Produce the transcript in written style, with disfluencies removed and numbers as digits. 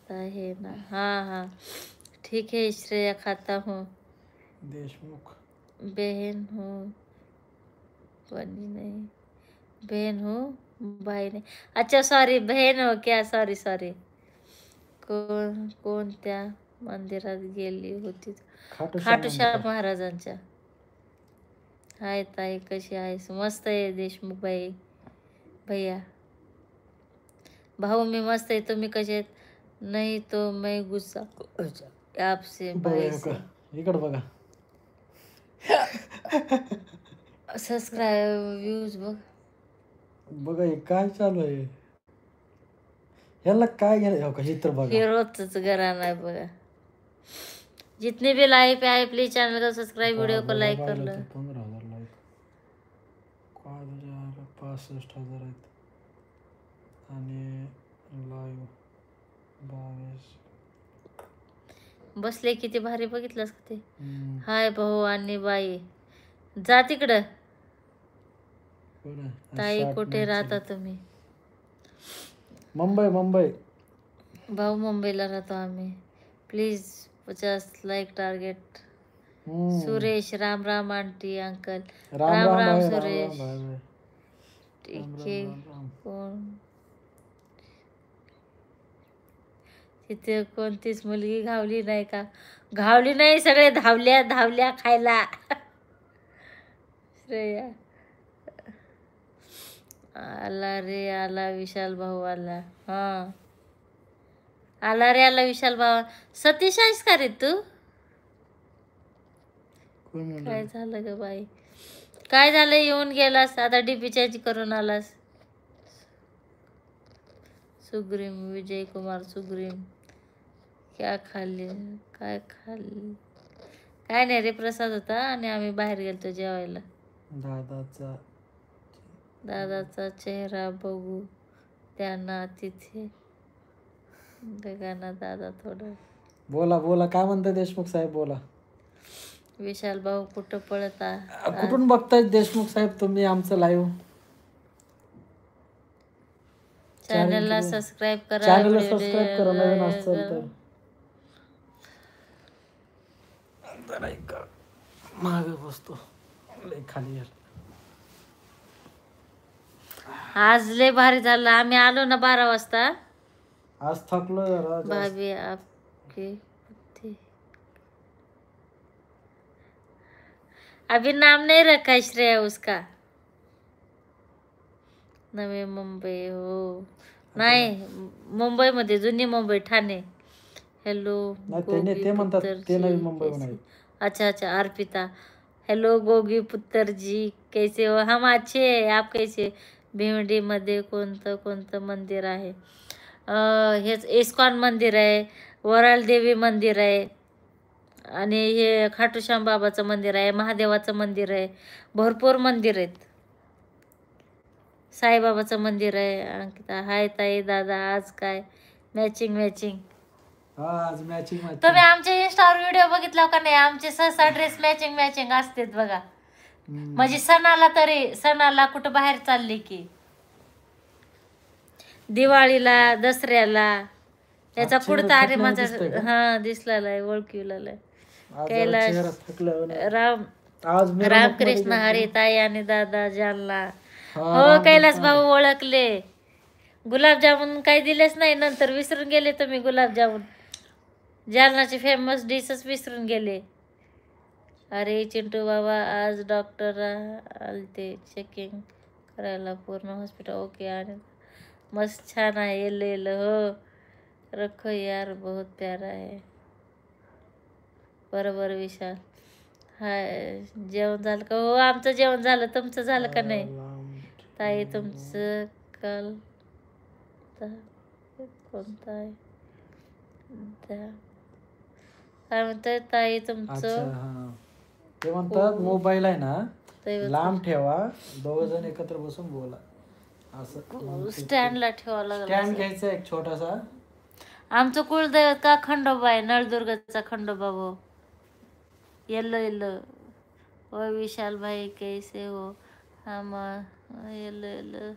है ना। हाँ हाँ ठीक है। श्रेया खाता हूँ। देशमुख बहन हूँ, बनी नहीं, बहन हूँ भाई नहीं। अच्छा सॉरी, बहन हो क्या? Sorry sorry. कोणत्या मंदिरात गेली होती? खाटूश्याम महाराजांच्या। हाय ताई, कशी आहेस? मस्त आहे देशमुख बाई भैया। भाऊ मी मस्त आहे, तुम्ही कसे आहेत? नहीं तो मैं गुस्सा आपसे भाई से। इकडे बघा, सबस्क्राईब व्ह्यूज बघ बघा हे काय चालू आहे, याला काय घ्या का? हे तर बघा, हे रोजच घराणं आहे बघा। जितने भी लाइव पे आए प्लीज चैनल को सब्सक्राइब, वीडियो को लाइक कर लो। 15,000 लाईक, 65,000 आहेत आणि लाईव्ह 22। बसले किती भारी, बघितलंस का ते? हाय भाऊ आणि बाई, जा तिकडं। ताई कुठे राहता तुम्ही? मुंबई मुंबई। भाऊ मुंबईला राहतो आम्ही। Please 50 like target. Suresh Ram Ram aunty uncle. Ram Ram Suresh. ठीक आहे। कोण तिथे कोणतीच मुलगी घावली नाही का? घावली नाही, सगळे धावल्या खायला। श्रेया आला रे आला, विशाल भाऊ आला। हा आला रे आला विशाल भाऊ। सतीश आहेस का रे तू? काय झालं ग बाई, काय झालं? येऊन गेलास आता डीपी चेंज करून आलास। सुग्रीम विजय कुमार सुग्रीम, काय खाल्ली? काय खाल्ली? काय नाही रे, प्रसाद होता आणि आम्ही बाहेर गेलतो जेवायला। दादाचा चेहरा बघू त्यांना तिथे बघा ना दादा, थोडं बोला बोला, काय म्हणता देशमुख साहेब, बोला। विशाल भाऊ कुठं पळता? कुठून बघताय देशमुख साहेब तुम्ही आमचं लाईव्ह? चॅनलला सबस्क्राईब करा, चॅनलला सबस्क्राईब करा नवीन असेल तर। मागे बसतो, लय खाली गेला। आज लय भारी झालं, आम्ही आलो ना 12 वाजता। आज थकलो जरा। भाभी आपके अभी नाम नहीं रखा है श्रेया उसका। नवी मुंबई हो नाही, मुंबई मध्ये जुनी मुंबई, ठाणे। हेलो ते म्हणतात ते नवी मुंबई म्हणाले। अच्छा अच्छा अर्पिता, हेलो गोगी पुत्र जी, कैसे हो? हम अच्छे हैं, आप कैसे? भिवंडी मध्ये कोणतं मंदिर आहे? हेच इस्कॉन मंदिर आहे, वराल देवी मंदिर आहे आणि हे खाटूश्याम बाबाचं मंदिर आहे, महादेवाचं मंदिर आहे, भरपूर मंदिर आहेत। साईबाबाचं मंदिर आहे। अंकिता हाय ताई दादा, आज काय मॅचिंग? आज मॅचिंग। तुम्ही आमचे इंस्टावर व्हिडिओ बघितला का नाही? आमचे सहसा ड्रेस मॅचिंग असतात बघा। म्हणजे सणाला कुठं बाहेर चालले की, दिवाळीला, दसऱ्याला त्याचा कुर्ता अरे माझा हा दिसलेला आहे, ओळखीला कैलाश रामकृष्ण हरी ताई आणि दादा जालना। हो कैलास भाऊ ओळखले। गुलाबजामुन काही दिलेच नाही, नंतर विसरून गेले तुम्ही गुलाबजामुन। जालनाचे फेमस डिशच विसरून गेले। अरे चिंटू बाबा आज डॉक्टर आलते चेकिंग करायला पूर्ण हॉस्पिटल। ओके आणि मस्त छान आहे, येल्लो हो रखो यार, बहुत प्यारा है। बरोबर विशाल। हाय जेवण झालं का? हो आमचं जेवण झालं, तुमचं झालं का नाही? ताई तुमचं काल कोणता आहे काय म्हणताय ताई तुमचं? ते म्हणतात मोबाईल आहे ना लांब ठेवा, दोघ जण एकत्र बसून बोला, असं स्टँडला ठेवा लागला। स्टँड घ्यायचा एक छोटासा। आमचं कुलदैवत का खंडोबा आहे, नळदुर्गचा खंडोबा भाऊ। येल्लो ओ विशाल भाई कैसे हो? हम येल्लो